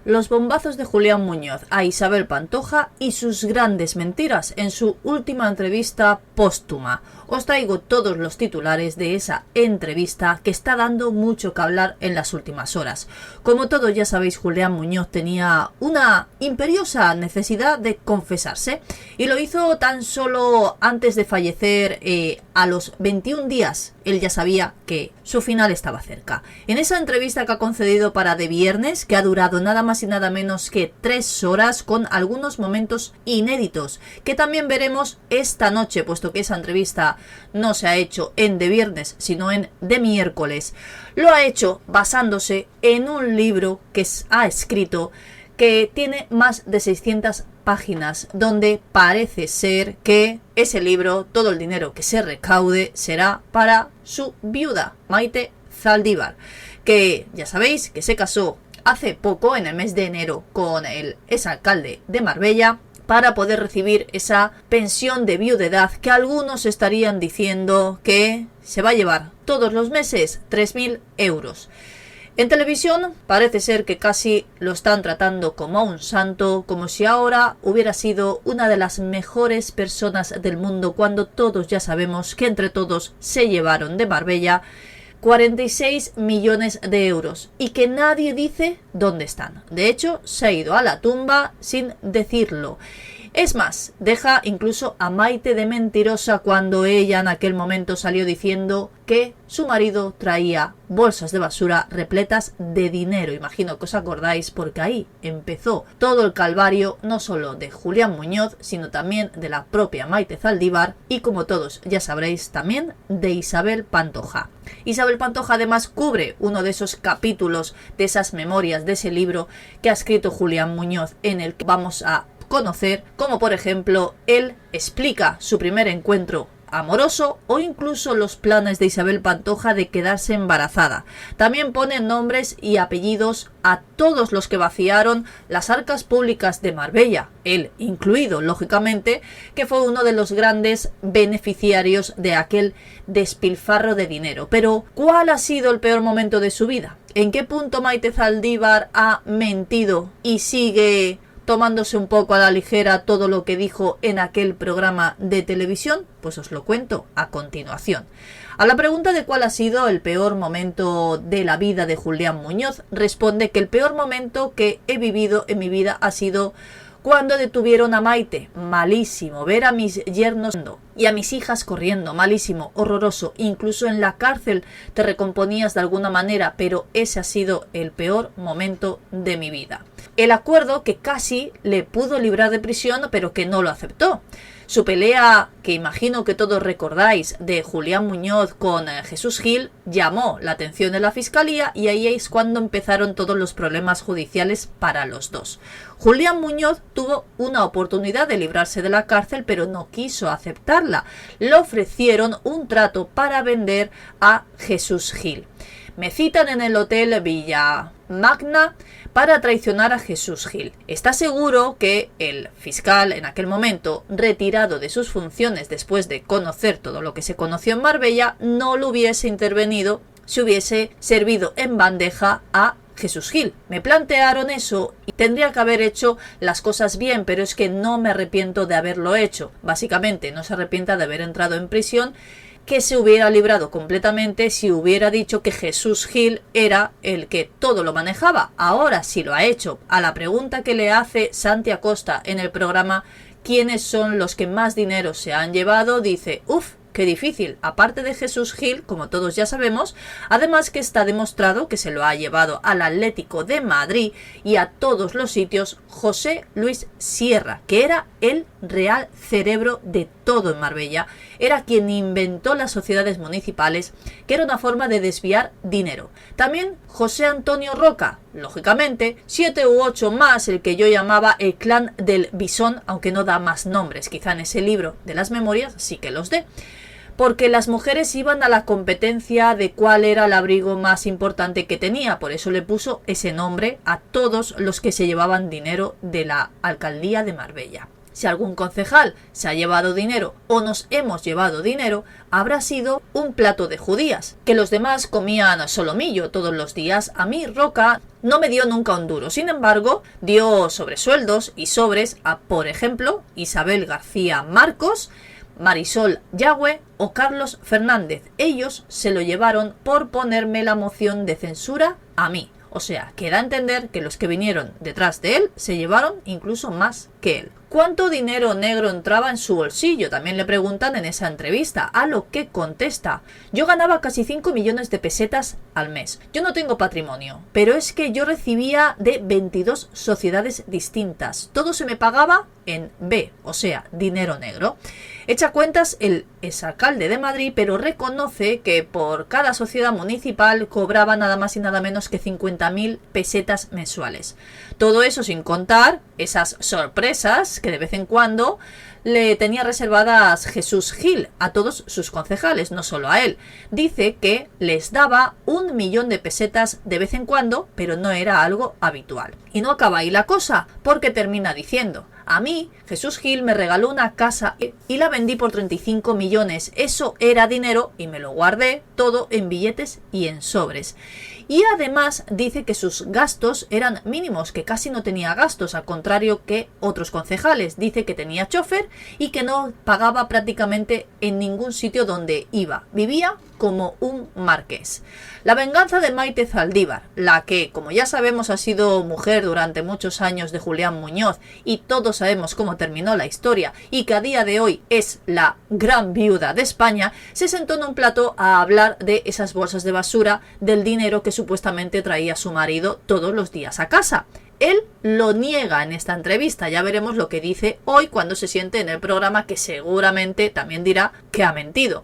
los bombazos de Julián Muñoz a Isabel Pantoja y sus grandes mentiras en su última entrevista póstuma. Os traigo todos los titulares de esa entrevista que está dando mucho que hablar en las últimas horas. Como todos ya sabéis, Julián Muñoz tenía una imperiosa necesidad de confesarse y lo hizo tan solo antes de fallecer a los 21 días. Él ya sabía que su final estaba cerca. En esa entrevista que ha concedido para De Viernes, que ha durado nada más y nada menos que 3 horas, con algunos momentos inéditos, que también veremos esta noche, puesto que esa entrevista no se ha hecho en De Viernes, sino en De Miércoles. Lo ha hecho basándose en un libro que ha escrito, que tiene más de 600 páginas, donde parece ser que ese libro, todo el dinero que se recaude, será para su viuda, Maite Zaldívar, que ya sabéis que se casó hace poco, en el mes de enero, con el exalcalde de Marbella, para poder recibir esa pensión de viudedad que algunos estarían diciendo que se va a llevar todos los meses 3.000 euros. En televisión parece ser que casi lo están tratando como a un santo, como si ahora hubiera sido una de las mejores personas del mundo, cuando todos ya sabemos que entre todos se llevaron de Marbella 46 millones de euros y que nadie dice dónde están. De hecho, se ha ido a la tumba sin decirlo. Es más, deja incluso a Maite de mentirosa cuando ella en aquel momento salió diciendo que su marido traía bolsas de basura repletas de dinero. Imagino que os acordáis, porque ahí empezó todo el calvario, no solo de Julián Muñoz, sino también de la propia Maite Zaldívar y, como todos ya sabréis, también de Isabel Pantoja. Isabel Pantoja además cubre uno de esos capítulos de esas memorias de ese libro que ha escrito Julián Muñoz, en el que vamos a conocer como, por ejemplo, él explica su primer encuentro amoroso o incluso los planes de Isabel Pantoja de quedarse embarazada. También pone nombres y apellidos a todos los que vaciaron las arcas públicas de Marbella, él incluido, lógicamente, que fue uno de los grandes beneficiarios de aquel despilfarro de dinero. Pero, ¿cuál ha sido el peor momento de su vida? ¿En qué punto Maite Zaldívar ha mentido y sigue tomándose un poco a la ligera todo lo que dijo en aquel programa de televisión? Pues os lo cuento a continuación. A la pregunta de cuál ha sido el peor momento de la vida de Julián Muñoz, responde que el peor momento que he vivido en mi vida ha sido cuando detuvieron a Maite. Malísimo. Ver a mis yernos y a mis hijas corriendo. Malísimo, horroroso. Incluso en la cárcel te recomponías de alguna manera, pero ese ha sido el peor momento de mi vida. El acuerdo que casi le pudo librar de prisión, pero que no lo aceptó. Su pelea, que imagino que todos recordáis, de Julián Muñoz con Jesús Gil, llamó la atención de la fiscalía y ahí es cuando empezaron todos los problemas judiciales para los dos. Julián Muñoz tuvo una oportunidad de librarse de la cárcel, pero no quiso aceptarla. Le ofrecieron un trato para vender a Jesús Gil. Me citan en el hotel Villa Magna para traicionar a Jesús Gil. Está seguro que el fiscal, en aquel momento retirado de sus funciones después de conocer todo lo que se conoció en Marbella, no lo hubiese intervenido si hubiese servido en bandeja a Jesús Gil. Me plantearon eso y tendría que haber hecho las cosas bien, pero es que no me arrepiento de haberlo hecho. Básicamente, no se arrepienta de haber entrado en prisión, que se hubiera librado completamente si hubiera dicho que Jesús Gil era el que todo lo manejaba. Ahora sí lo ha hecho. A la pregunta que le hace Santi Acosta en el programa, ¿quiénes son los que más dinero se han llevado?, dice, qué difícil. Aparte de Jesús Gil, como todos ya sabemos, además que está demostrado que se lo ha llevado al Atlético de Madrid y a todos los sitios, José Luis Sierra, que era el real cerebro de todo en Marbella, era quien inventó las sociedades municipales, que era una forma de desviar dinero. También José Antonio Roca, lógicamente, 7 u 8 más, el que yo llamaba el clan del Bisón, aunque no da más nombres, quizá en ese libro de las memorias sí que los dé. Porque las mujeres iban a la competencia de cuál era el abrigo más importante que tenía, por eso le puso ese nombre a todos los que se llevaban dinero de la alcaldía de Marbella. si algún concejal se ha llevado dinero o nos hemos llevado dinero, habrá sido un plato de judías. Que los demás comían solomillo todos los días, a mí Roca no me dio nunca un duro. Sin embargo, dio sobresueldos y sobres a, por ejemplo, Isabel García Marcos, Marisol Yagüe o Carlos Fernández. Ellos se lo llevaron por ponerme la moción de censura a mí. O sea, que da a entender que los que vinieron detrás de él se llevaron incluso más que él. ¿Cuánto dinero negro entraba en su bolsillo? También le preguntan en esa entrevista, a lo que contesta: yo ganaba casi 5 millones de pesetas al mes. Yo no tengo patrimonio, pero es que yo recibía de 22 sociedades distintas. Todo se me pagaba en B, o sea, dinero negro. Echa cuentas el exalcalde de Madrid, pero reconoce que por cada sociedad municipal cobraba nada más y nada menos que 50.000 pesetas mensuales. Todo eso sin contar esas sorpresas que de vez en cuando le tenía reservadas Jesús Gil a todos sus concejales, no solo a él. Dice que les daba 1 millón de pesetas de vez en cuando, pero no era algo habitual. Y no acaba ahí la cosa, porque termina diciendo: a mí, Jesús Gil me regaló una casa y la vendí por 35 millones. Eso era dinero y me lo guardé todo en billetes y en sobres. Y además dice que sus gastos eran mínimos, que casi no tenía gastos, al contrario que otros concejales. Dice que tenía chofer y que no pagaba prácticamente en ningún sitio donde iba. Vivía como un marqués. La venganza de Maite Zaldívar, la que, como ya sabemos, ha sido mujer durante muchos años de Julián Muñoz y todos sabemos cómo terminó la historia y que a día de hoy es la gran viuda de España, se sentó en un plató a hablar de esas bolsas de basura, del dinero que supuestamente traía su marido todos los días a casa. Él lo niega en esta entrevista. Ya veremos lo que dice hoy cuando se siente en el programa, que seguramente también dirá que ha mentido,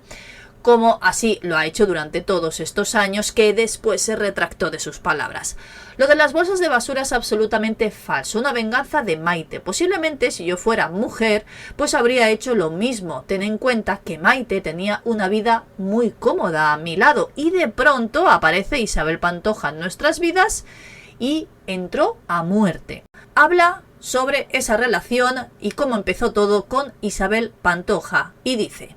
como así lo ha hecho durante todos estos años, que después se retractó de sus palabras. Lo de las bolsas de basura es absolutamente falso, una venganza de Maite. Posiblemente si yo fuera mujer, pues habría hecho lo mismo. Ten en cuenta que Maite tenía una vida muy cómoda a mi lado y de pronto aparece Isabel Pantoja en nuestras vidas y entró a muerte. Habla sobre esa relación y cómo empezó todo con Isabel Pantoja y dice: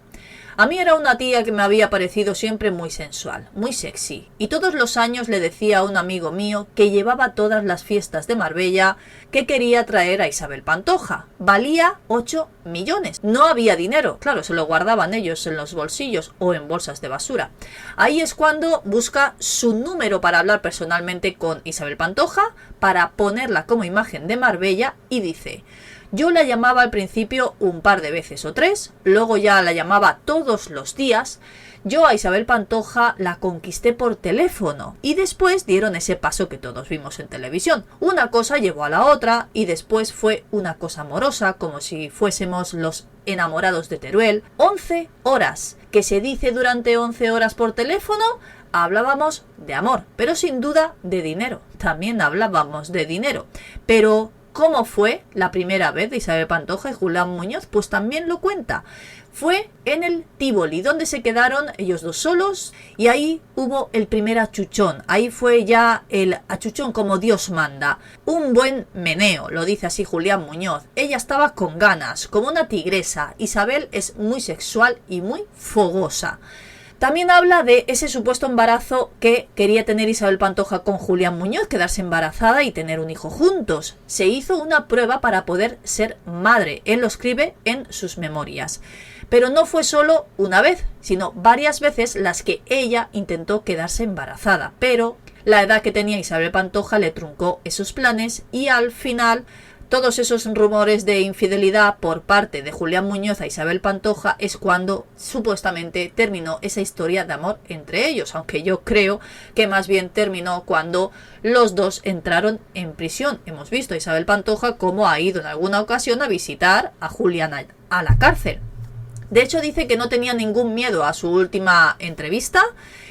a mí era una tía que me había parecido siempre muy sensual, muy sexy, y todos los años le decía a un amigo mío que llevaba todas las fiestas de Marbella que quería traer a Isabel Pantoja. Valía 8 millones. No había dinero, claro, se lo guardaban ellos en los bolsillos o en bolsas de basura. Ahí es cuando busca su número para hablar personalmente con Isabel Pantoja, para ponerla como imagen de Marbella y dice: yo la llamaba al principio un par de veces o 3, luego ya la llamaba todos los días. Yo a Isabel Pantoja la conquisté por teléfono y después dieron ese paso que todos vimos en televisión. Una cosa llevó a la otra y después fue una cosa amorosa, como si fuésemos los enamorados de Teruel. 11 horas, que se dice durante 11 horas por teléfono. Hablábamos de amor, pero sin duda de dinero. También hablábamos de dinero, pero ¿cómo fue la primera vez de Isabel Pantoja y Julián Muñoz? Pues también lo cuenta. Fue en el Tívoli, donde se quedaron ellos dos solos y ahí hubo el primer achuchón. Ahí fue ya el achuchón como Dios manda. Un buen meneo, lo dice así Julián Muñoz. Ella estaba con ganas, como una tigresa. Isabel es muy sexual y muy fogosa. También habla de ese supuesto embarazo que quería tener Isabel Pantoja con Julián Muñoz, quedarse embarazada y tener un hijo juntos. Se hizo una prueba para poder ser madre. Él lo escribe en sus memorias. Pero no fue solo una vez, sino varias veces las que ella intentó quedarse embarazada. Pero la edad que tenía Isabel Pantoja le truncó esos planes y al final todos esos rumores de infidelidad por parte de Julián Muñoz a Isabel Pantoja es cuando supuestamente terminó esa historia de amor entre ellos, aunque yo creo que más bien terminó cuando los dos entraron en prisión. Hemos visto a Isabel Pantoja cómo ha ido en alguna ocasión a visitar a Julián a la cárcel. De hecho dice que no tenía ningún miedo a su última entrevista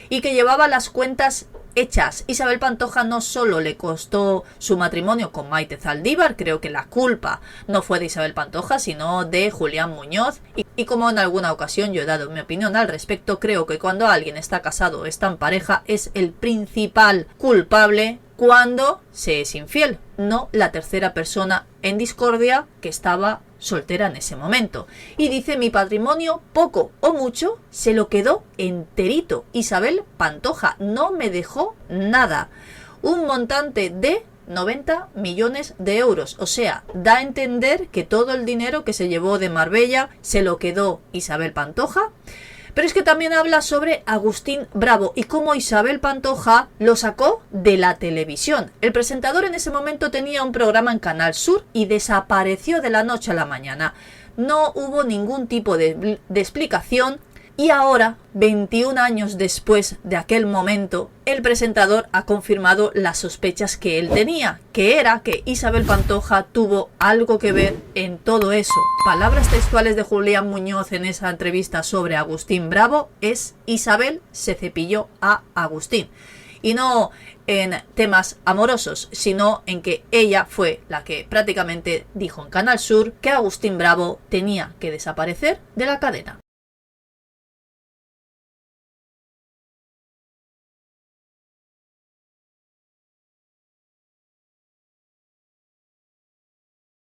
y que llevaba las cuentas hechas. Isabel Pantoja no solo le costó su matrimonio con Maite Zaldívar, creo que la culpa no fue de Isabel Pantoja, sino de Julián Muñoz. Y como en alguna ocasión yo he dado mi opinión al respecto, creo que cuando alguien está casado o está en pareja es el principal culpable cuando se es infiel, no la tercera persona en discordia que estaba soltera en ese momento. Y dice: mi patrimonio, poco o mucho, se lo quedó enterito Isabel Pantoja, no me dejó nada. Un montante de 90 millones de euros. O sea, da a entender que todo el dinero que se llevó de Marbella se lo quedó Isabel Pantoja. Pero es que también habla sobre Agustín Bravo y cómo Isabel Pantoja lo sacó de la televisión. El presentador en ese momento tenía un programa en Canal Sur y desapareció de la noche a la mañana. No hubo ningún tipo de explicación. Y ahora, 21 años después de aquel momento, el presentador ha confirmado las sospechas que él tenía, que era que Isabel Pantoja tuvo algo que ver en todo eso. Palabras textuales de Julián Muñoz en esa entrevista sobre Agustín Bravo es: Isabel se cepilló a Agustín. Y no en temas amorosos, sino en que ella fue la que prácticamente dijo en Canal Sur que Agustín Bravo tenía que desaparecer de la cadena.